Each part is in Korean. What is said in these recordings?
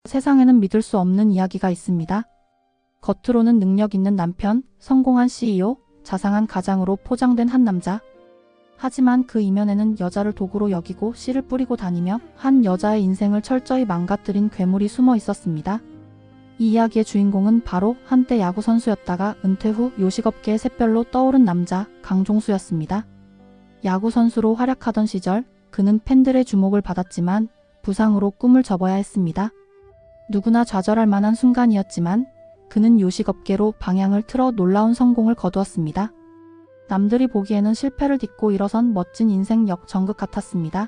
세상에는 믿을 수 없는 이야기가 있습니다. 겉으로는 능력 있는 남편, 성공한 CEO, 자상한 가장으로 포장된 한 남자. 하지만 그 이면에는 여자를 도구로 여기고 씨를 뿌리고 다니며 한 여자의 인생을 철저히 망가뜨린 괴물이 숨어 있었습니다. 이 이야기의 주인공은 바로 한때 야구 선수였다가 은퇴 후 요식업계의 샛별로 떠오른 남자 강종수였습니다. 야구 선수로 활약하던 시절 그는 팬들의 주목을 받았지만 부상으로 꿈을 접어야 했습니다. 누구나 좌절할 만한 순간이었지만 그는 요식업계로 방향을 틀어 놀라운 성공을 거두었습니다. 남들이 보기에는 실패를 딛고 일어선 멋진 인생 역전극 같았습니다.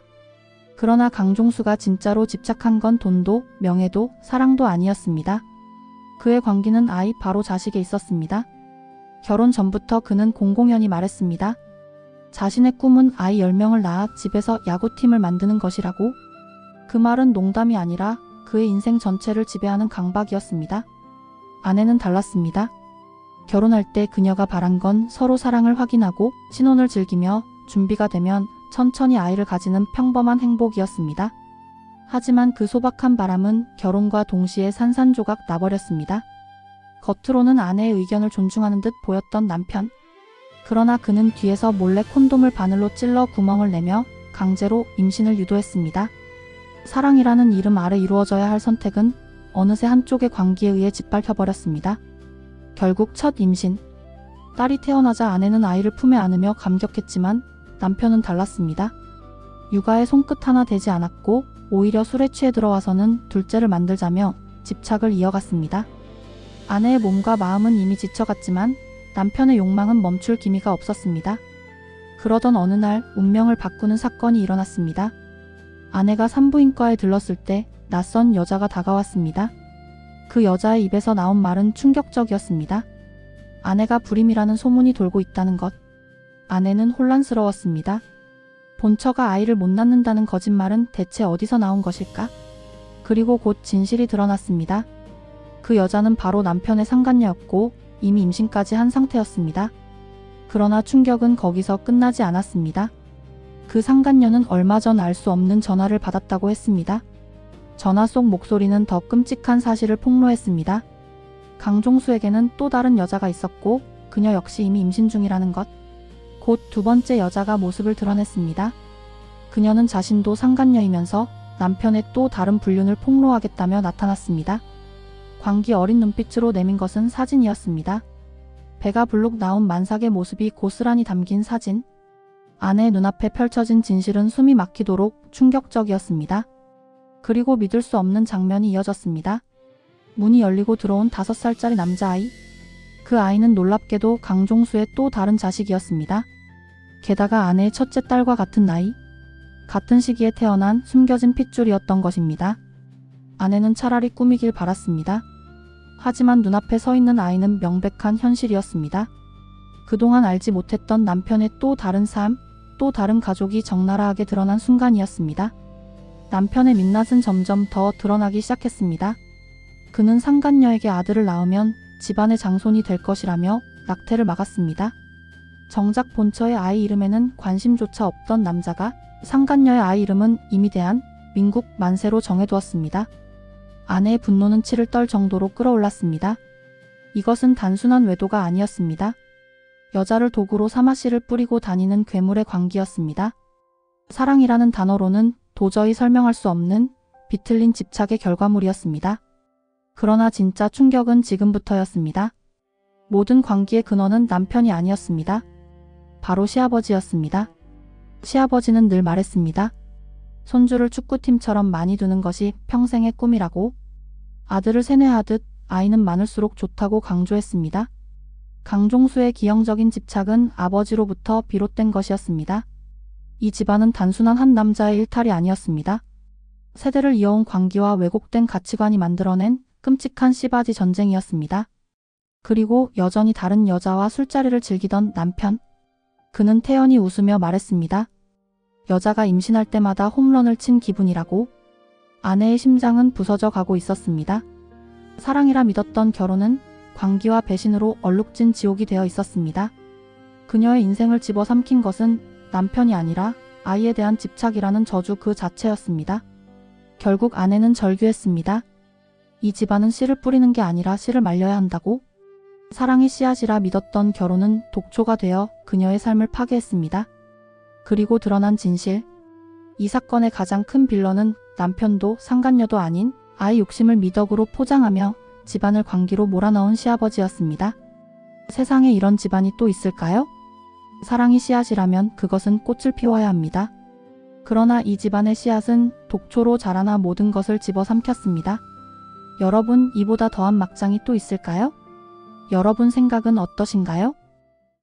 그러나 강종수가 진짜로 집착한 건 돈도 명예도 사랑도 아니었습니다. 그의 관계는 아이 바로 자식에 있었습니다. 결혼 전부터 그는 공공연히 말했습니다. 자신의 꿈은 아이 10명을 낳아 집에서 야구팀을 만드는 것이라고. 그 말은 농담이 아니라 그의 인생 전체를 지배하는 강박이었습니다. 아내는 달랐습니다. 결혼할 때 그녀가 바란 건 서로 사랑을 확인하고 신혼을 즐기며 준비가 되면 천천히 아이를 가지는 평범한 행복이었습니다. 하지만 그 소박한 바람은 결혼과 동시에 산산조각 나버렸습니다. 겉으로는 아내의 의견을 존중하는 듯 보였던 남편. 그러나 그는 뒤에서 몰래 콘돔을 바늘로 찔러 구멍을 내며 강제로 임신을 유도했습니다. 사랑이라는 이름 아래 이루어져야 할 선택은 어느새 한쪽의 관계에 의해 짓밟혀버렸습니다. 결국 첫 임신. 딸이 태어나자 아내는 아이를 품에 안으며 감격했지만 남편은 달랐습니다. 육아에 손끝 하나 대지 않았고 오히려 술에 취해 들어와서는 둘째를 만들자며 집착을 이어갔습니다. 아내의 몸과 마음은 이미 지쳐갔지만 남편의 욕망은 멈출 기미가 없었습니다. 그러던 어느 날 운명을 바꾸는 사건이 일어났습니다. 아내가 산부인과에 들렀을 때 낯선 여자가 다가왔습니다. 그 여자의 입에서 나온 말은 충격적이었습니다. 아내가 불임이라는 소문이 돌고 있다는 것. 아내는 혼란스러웠습니다. 본처가 아이를 못 낳는다는 거짓말은 대체 어디서 나온 것일까? 그리고 곧 진실이 드러났습니다. 그 여자는 바로 남편의 상간녀였고 이미 임신까지 한 상태였습니다. 그러나 충격은 거기서 끝나지 않았습니다. 그 상간녀는 얼마 전 알 수 없는 전화를 받았다고 했습니다. 전화 속 목소리는 더 끔찍한 사실을 폭로했습니다. 강종수에게는 또 다른 여자가 있었고 그녀 역시 이미 임신 중이라는 것. 곧 두 번째 여자가 모습을 드러냈습니다. 그녀는 자신도 상간녀이면서 남편의 또 다른 불륜을 폭로하겠다며 나타났습니다. 광기 어린 눈빛으로 내민 것은 사진이었습니다. 배가 불룩 나온 만삭의 모습이 고스란히 담긴 사진. 아내의 눈앞에 펼쳐진 진실은 숨이 막히도록 충격적이었습니다. 그리고 믿을 수 없는 장면이 이어졌습니다. 문이 열리고 들어온 5살짜리 남자아이. 그 아이는 놀랍게도 강종수의 또 다른 자식이었습니다. 게다가 아내의 첫째 딸과 같은 나이. 같은 시기에 태어난 숨겨진 핏줄이었던 것입니다. 아내는 차라리 꾸미길 바랐습니다. 하지만 눈앞에 서 있는 아이는 명백한 현실이었습니다. 그동안 알지 못했던 남편의 또 다른 삶, 또 다른 가족이 적나라하게 드러난 순간이었습니다. 남편의 민낯은 점점 더 드러나기 시작했습니다. 그는 상간녀에게 아들을 낳으면 집안의 장손이 될 것이라며 낙태를 막았습니다. 정작 본처의 아이 이름에는 관심조차 없던 남자가 상간녀의 아이 이름은 이미 대한 민국 만세로 정해두었습니다. 아내의 분노는 치를 떨 정도로 끌어올랐습니다. 이것은 단순한 외도가 아니었습니다. 여자를 도구로 삼아 씨를 뿌리고 다니는 괴물의 광기였습니다. 사랑이라는 단어로는 도저히 설명할 수 없는 비틀린 집착의 결과물이었습니다. 그러나 진짜 충격은 지금부터였습니다. 모든 광기의 근원은 남편이 아니었습니다. 바로 시아버지였습니다. 시아버지는 늘 말했습니다. 손주를 축구팀처럼 많이 두는 것이 평생의 꿈이라고. 아들을 세뇌하듯 아이는 많을수록 좋다고 강조했습니다. 강종수의 기형적인 집착은 아버지로부터 비롯된 것이었습니다. 이 집안은 단순한 한 남자의 일탈이 아니었습니다. 세대를 이어온 광기와 왜곡된 가치관이 만들어낸 끔찍한 씨바지 전쟁이었습니다. 그리고 여전히 다른 여자와 술자리를 즐기던 남편. 그는 태연히 웃으며 말했습니다. 여자가 임신할 때마다 홈런을 친 기분이라고. 아내의 심장은 부서져 가고 있었습니다. 사랑이라 믿었던 결혼은 광기와 배신으로 얼룩진 지옥이 되어 있었습니다. 그녀의 인생을 집어삼킨 것은 남편이 아니라 아이에 대한 집착이라는 저주 그 자체였습니다. 결국 아내는 절규했습니다. 이 집안은 씨를 뿌리는 게 아니라 씨를 말려야 한다고? 사랑이 씨앗이라 믿었던 결혼은 독초가 되어 그녀의 삶을 파괴했습니다. 그리고 드러난 진실. 이 사건의 가장 큰 빌런은 남편도 상간녀도 아닌 아이 욕심을 미덕으로 포장하며 집안을 광기로 몰아넣은 시아버지였습니다. 세상에 이런 집안이 또 있을까요? 사랑이 씨앗이라면 그것은 꽃을 피워야 합니다. 그러나 이 집안의 씨앗은 독초로 자라나 모든 것을 집어삼켰습니다. 여러분, 이보다 더한 막장이 또 있을까요? 여러분 생각은 어떠신가요?